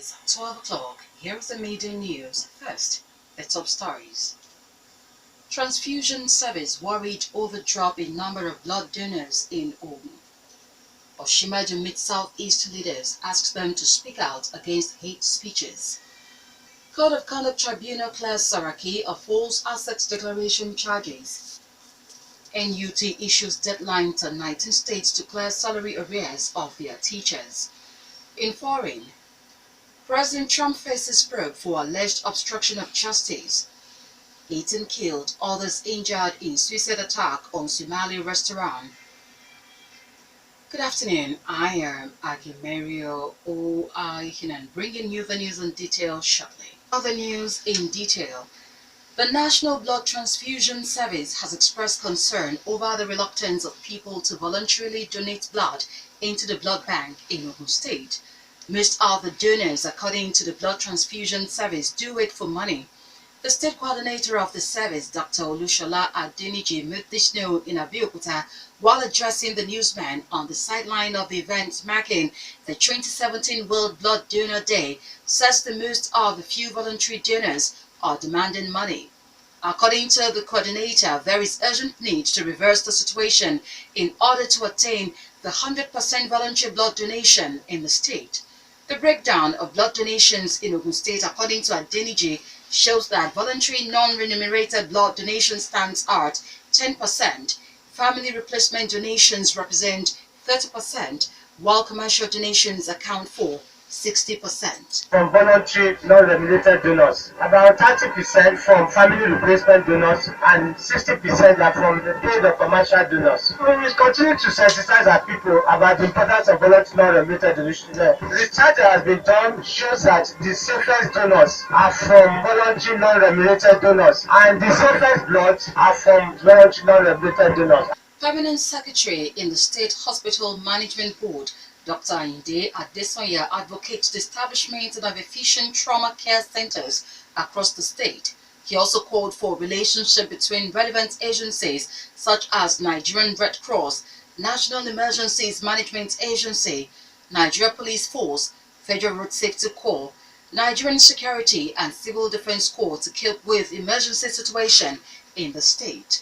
is 12 o'clock. Here's the midday news. First, the top stories. Transfusion service worried over drop in number of blood donors in Ogun. Oshimaju meets Southeast leaders, asks them to speak out against hate speeches. Code of Conduct Tribunal clears Saraki of false assets declaration charges. NUT issues deadline to 19 states to clear salary arrears of their teachers. In foreign, President Trump faces probe for alleged obstruction of justice. 18 killed, others injured in suicide attack on Somali restaurant. Good afternoon, I am Aghemerio Oaikhenan, bringing you the news in detail shortly. Other news in detail. The National Blood Transfusion Service has expressed concern over the reluctance of people to voluntarily donate blood into the blood bank in Ogun State. Most of the donors, according to the Blood Transfusion Service, do it for money. The state coordinator of the service, Dr. Olushola Adeniji, made this known in Abeokuta while addressing the newsmen on the sideline of the event marking the 2017 World Blood Donor Day, says the most of the few voluntary donors are demanding money. According to the coordinator, there is urgent need to reverse the situation in order to attain the 100% voluntary blood donation in the state. The breakdown of blood donations in Ogun State, according to Adeniji, shows that voluntary non-remunerated blood donation stands at 10%, family replacement donations represent 30%, while commercial donations account for 60%. From voluntary non-remunerated donors, about 30% from family replacement donors, and 60% are from the paid or commercial donors. We will continue to sensitize our people about the importance of voluntary non-remunerated donations. Research that has been done shows that the safest donors are from voluntary non-remunerated donors, and the safest bloods are from voluntary non-remunerated donors. Permanent Secretary in the State Hospital Management Board, Dr. Inde Adesanya, advocates the establishment of efficient trauma care centers across the state. He also called for a relationship between relevant agencies such as Nigerian Red Cross, National Emergencies Management Agency, Nigeria Police Force, Federal Road Safety Corps, Nigerian Security and Civil Defense Corps to cope with emergency situation in the state.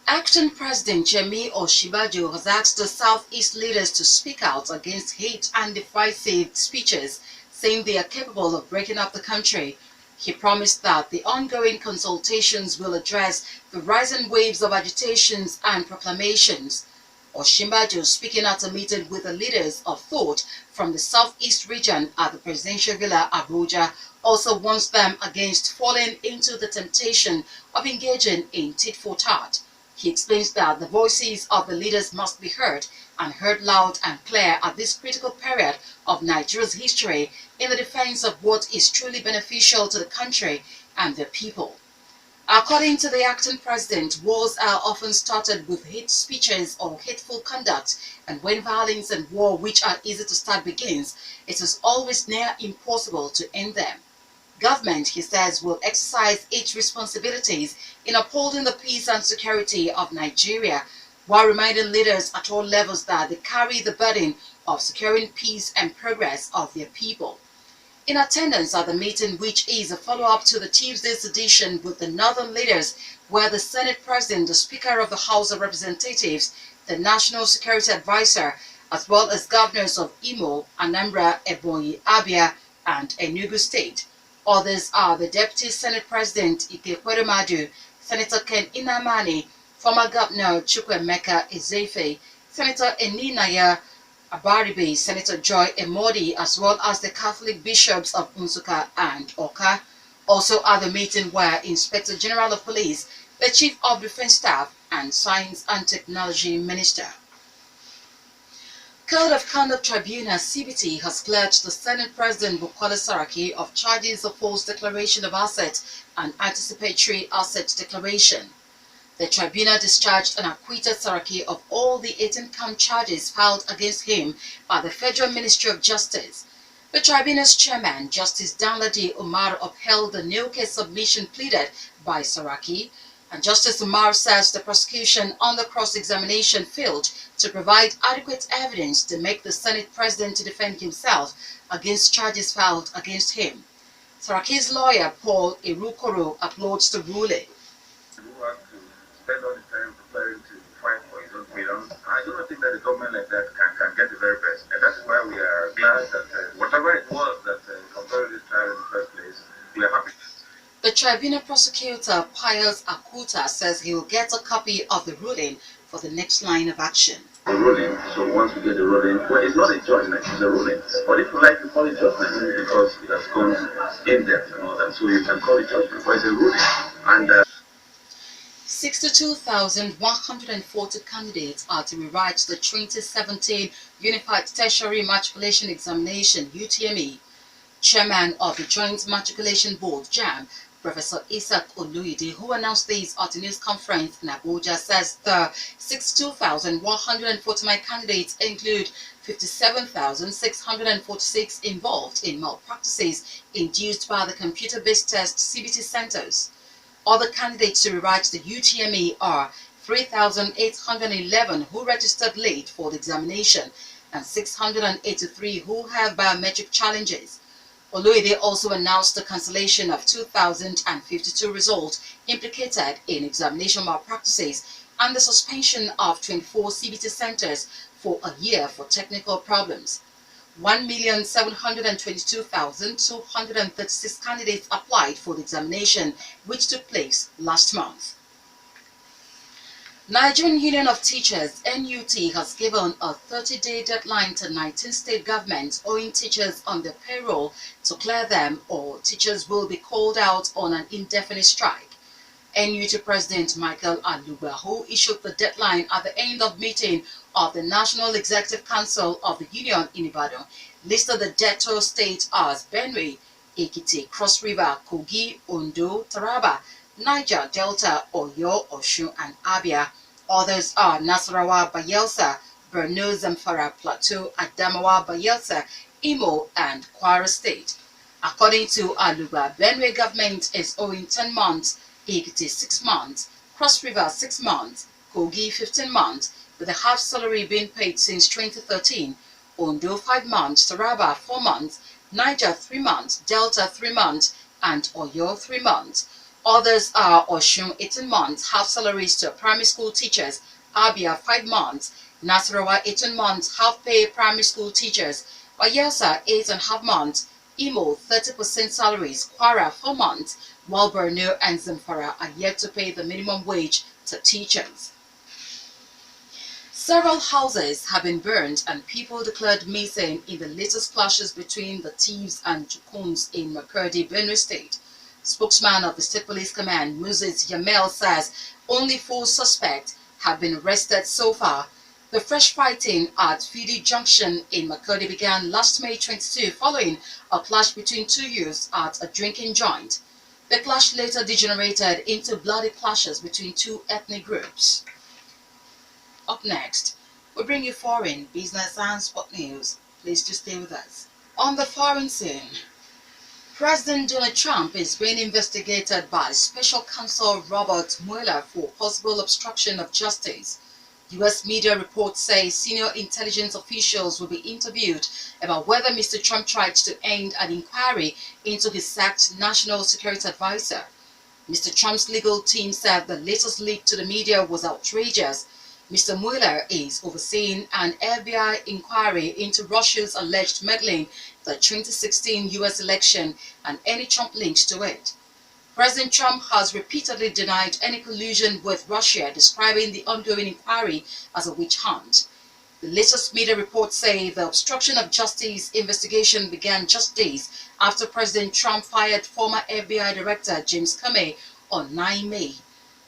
Acting President Yemi Osinbajo has asked the Southeast leaders to speak out against hate and divisive speeches, saying they are capable of breaking up the country. He promised that the ongoing consultations will address the rising waves of agitations and proclamations. Osinbajo, speaking at a meeting with the leaders of thought from the Southeast region at the Presidential Villa Abuja, also warns them against falling into the temptation of engaging in tit-for-tat. He explains that the voices of the leaders must be heard and heard loud and clear at this critical period of Nigeria's history in the defense of what is truly beneficial to the country and the people. According to the acting president, wars are often started with hate speeches or hateful conduct, and when violence and war, which are easy to start, begins, it is always near impossible to end them. Government, he says, will exercise its responsibilities in upholding the peace and security of Nigeria, while reminding leaders at all levels that they carry the burden of securing peace and progress of their people. In attendance at the meeting, which is a follow-up to the Tuesday's edition with the Northern leaders, were the Senate President, the Speaker of the House of Representatives, the National Security Advisor, as well as governors of Imo, Anambra, Ebonyi, Abia, and Enugu State. Others are the Deputy Senate President Ikekweremadu, Senator Ken Inamani, former Governor Chukwuemeka Ezefe, Senator Eninaya Abaribe, Senator Joy Emodi, as well as the Catholic bishops of Nsukka and Oka. Also at the meeting were Inspector General of Police, the Chief of Defense Staff, and Science and Technology Minister. Code of Conduct Tribunal (CBT) has cleared the Senate President Bukola Saraki of charges of false declaration of assets and anticipatory asset declaration. The tribunal discharged and acquitted Saraki of all the 18-count charges filed against him by the Federal Ministry of Justice. The tribunal's chairman, Justice Danladi Umar, upheld the nil case submission pleaded by Saraki, and Justice Umar says the prosecution on the cross-examination failed to provide adequate evidence to make the Senate President to defend himself against charges filed against him. Saraki's lawyer, Paul Irukoro, applauds the ruling. Who has to spend all the time preparing to fight for his own freedom. I do not think that a government like that can get the very best. And that's why we are glad that whatever it was that compelled this trial in the first place, we are happy. The tribunal prosecutor, Pius Akuta, says he will get a copy of the ruling for the next line of action. The ruling, so once we get the ruling, well, it's not a judgment, it's a ruling. But if you like to call it judgment, because it has gone in depth and all that, so you can call it judgment, but it's a ruling. And 62,140 candidates are to rewrite the 2017 Unified Tertiary Matriculation Examination (UTME). Chairman of the Joint Matriculation Board (JAM), Professor Isaac Oluide, who announced this at a news conference in Abuja, says the 62,149 candidates include 57,646 involved in malpractices induced by the computer-based test CBT centers. Other candidates to rewrite the UTME are 3,811 who registered late for the examination and 683 who have biometric challenges. Oluide also announced the cancellation of 2,052 results implicated in examination malpractices and the suspension of 24 CBT centers for a year for technical problems. 1,722,236 candidates applied for the examination, which took place last month. Nigerian Union of Teachers (NUT) has given a 30-day deadline to 19 state governments owing teachers on their payroll to clear them, or teachers will be called out on an indefinite strike. NUT President Michael Aluba, who issued the deadline at the end of meeting of the National Executive Council of the Union in Ibadan, listed the debtor states as Benue, Ekiti, Cross River, Kogi, Ondo, Taraba, Niger, Delta, Oyo, Osun, and Abia. Others are Nasarawa, Bayelsa, Borno, Zamfara, Plateau, Adamawa, Bayelsa, Imo, and Kwara State. According to Aluba, Benue government is owing 10 months, Ekiti 6 months, Cross River 6 months, Kogi 15 months, with a half salary being paid since 2013, Ondo 5 months, Taraba 4 months, Niger 3 months, Delta 3 months, and Oyo 3 months. Others are Osun 18 months, half salaries to primary school teachers, Abia 5 months, Nasarawa 18 months, half pay primary school teachers, Bayelsa 8.5 months, Imo 30% salaries, Kwara 4 months, while Borno and Zamfara are yet to pay the minimum wage to teachers. Several houses have been burned and people declared missing in the latest clashes between the thieves and Jukuns in Makurdi, Benue State. Spokesman of the State Police Command, Moses Yamel, says only 4 suspects have been arrested so far. The fresh fighting at Fidi Junction in Makurdi began last May 22 following a clash between 2 youths at a drinking joint. The clash later degenerated into bloody clashes between 2 ethnic groups. Up next, we bring you foreign, business and sport news. Please do stay with us. On the foreign scene, President Donald Trump is being investigated by Special Counsel Robert Mueller for possible obstruction of justice. U.S. media reports say senior intelligence officials will be interviewed about whether Mr. Trump tried to end an inquiry into his sacked National Security Advisor. Mr. Trump's legal team said the latest leak to the media was outrageous. Mr. Mueller is overseeing an FBI inquiry into Russia's alleged meddling in the 2016 U.S. election and any Trump links to it. President Trump has repeatedly denied any collusion with Russia, describing the ongoing inquiry as a witch hunt. The latest media reports say the obstruction of justice investigation began just days after President Trump fired former FBI Director James Comey on 9 May.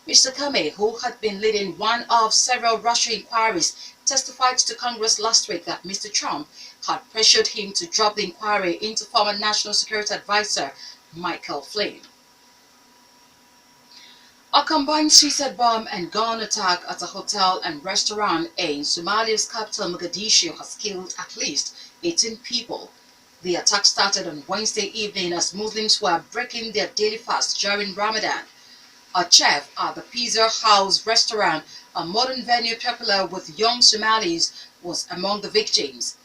Mr. Comey, who had been leading one of several Russia inquiries, testified to Congress last week that Mr. Trump had pressured him to drop the inquiry into former National Security Advisor Michael Flynn. A combined suicide bomb and gun attack at a hotel and restaurant in Somalia's capital Mogadishu has killed at least 18 people. The attack started on Wednesday evening as Muslims were breaking their daily fast during Ramadan. A chef at the Pizza House restaurant, a modern venue popular with young Somalis, was among the victims.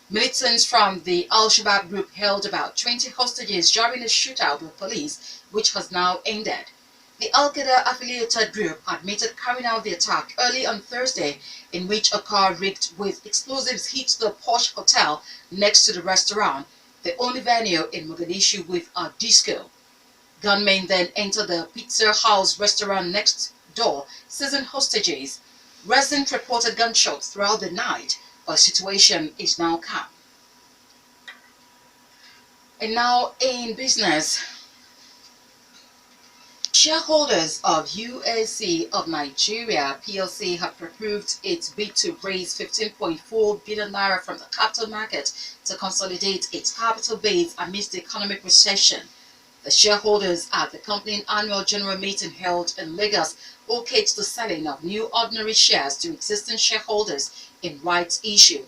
Militants from the Al-Shabaab group held about 20 hostages during a shootout with police, which has now ended. The Al-Qaeda-affiliated group admitted carrying out the attack early on Thursday, in which a car rigged with explosives hit the posh hotel next to the restaurant, the only venue in Mogadishu with a disco. Gunmen then entered the Pizza House restaurant next door, seizing hostages. Residents reported gunshots throughout the night, but the situation is now calm. And now in business, shareholders of UAC of Nigeria PLC have approved its bid to raise 15.4 billion naira from the capital market to consolidate its capital base amidst the economic recession. The shareholders at the company annual general meeting held in Lagos okayed the selling of new ordinary shares to existing shareholders in rights issue.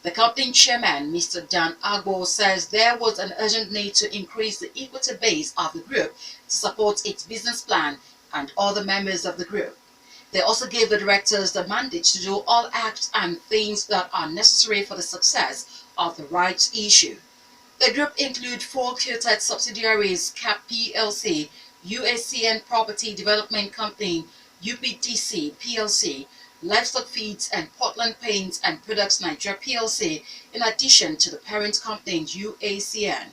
The company chairman, Mr. Dan Agbo, says there was an urgent need to increase the equity base of the group to support its business plan and other members of the group. They also gave the directors the mandate to do all acts and things that are necessary for the success of the rights issue. The group include 4 quoted subsidiaries: CAP PLC, UACN Property Development Company, UPDC PLC, Livestock Feeds and Portland Paints and Products Nigeria PLC, in addition to the parent company UACN.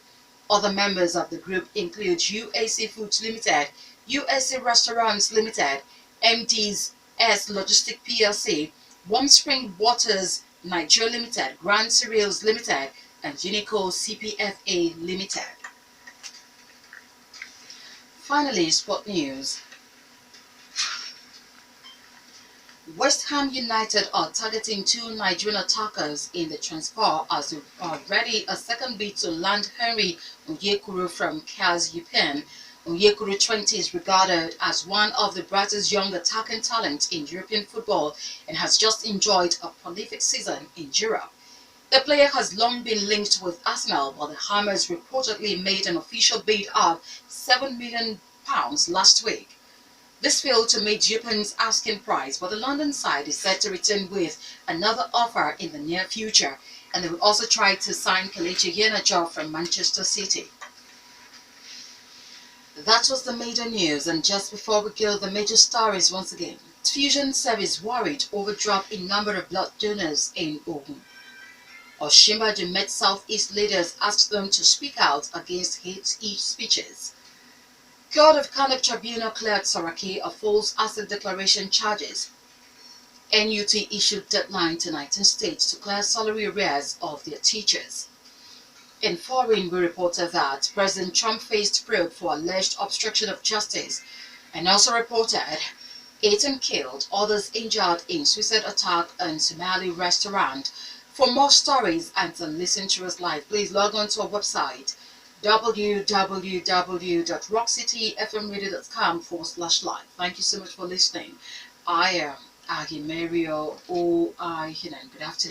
Other members of the group include UAC Foods Limited, UAC Restaurants Limited, MD's S Logistic PLC, Warm Spring Waters Nigeria Limited, Grand Cereals Limited, and Unico CPFA Limited. Finally, sport news. West Ham United are targeting 2 Nigerian attackers in the transfer as they are ready a second bid to land Henry Onyekuru from CAS Japan. Onyekuru, 20, is regarded as one of the brightest young attacking talents in European football and has just enjoyed a prolific season in Europe. The player has long been linked with Arsenal, but the Hammers reportedly made an official bid of £7 million last week. This failed to meet Japan's asking price, but the London side is set to return with another offer in the near future, and they will also try to sign Kelechi Iheanacho from Manchester City. That was the major news, and just before we go, the major stories once again. Fusion Service worried over drop in number of blood donors in Ogun. Oshimbaji met Southeast leaders, asked them to speak out against hate speeches. Court of Conduct Tribunal cleared Saraki of false asset declaration charges. NUT issued deadline to 19 states to clear salary arrears of their teachers. In foreign, we reported that President Trump faced probe for alleged obstruction of justice, and also reported 18 killed, others injured in suicide attack in Somali restaurant. For more stories and to listen to us live, please log on to our website www.rockcityfmradio.com/live. Thank you so much for listening. I am Aghemerio Oaikhenan. Good afternoon.